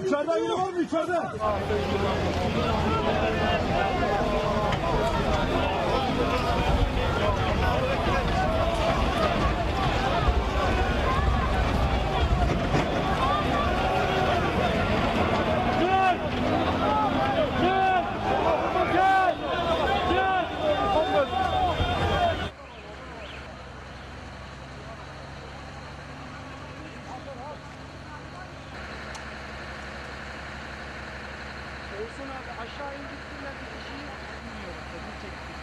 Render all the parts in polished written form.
İçeriden biri var mı içeride? Olsun abi aşağı indiktiğinde bir kişiyi bilmiyorum. Tabii çektik.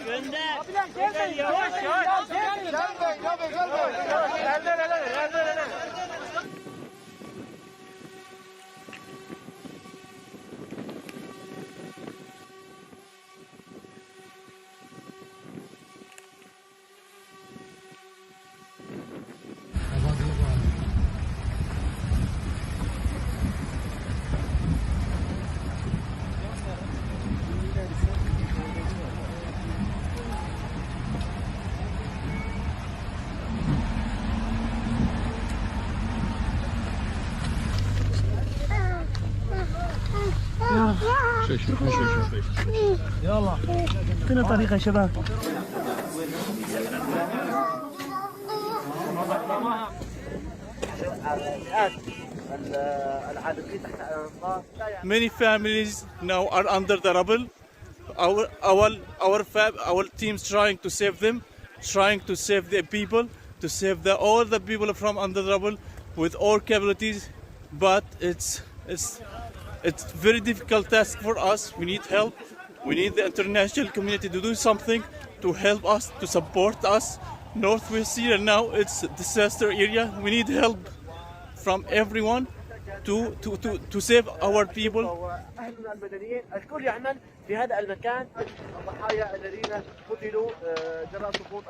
Gönder. Abiler gelmeyin. Yavaş yavaş. Gelmeyin. Elden. يلا اعطينا طريقة يا شباب. Many families now are under the rubble. Our teams trying to save them, trying to save the people, to save all the people from under the rubble with all capabilities. But it's very difficult task for us. We need help. We need the international community to do something to help us, to support us. Northwest Syria now it's a disaster area. We need help from everyone to save our people. أهلنا المدنيين الكل يعمل في هذا المكان. الضحايا الذين قتلوا جراء سقوط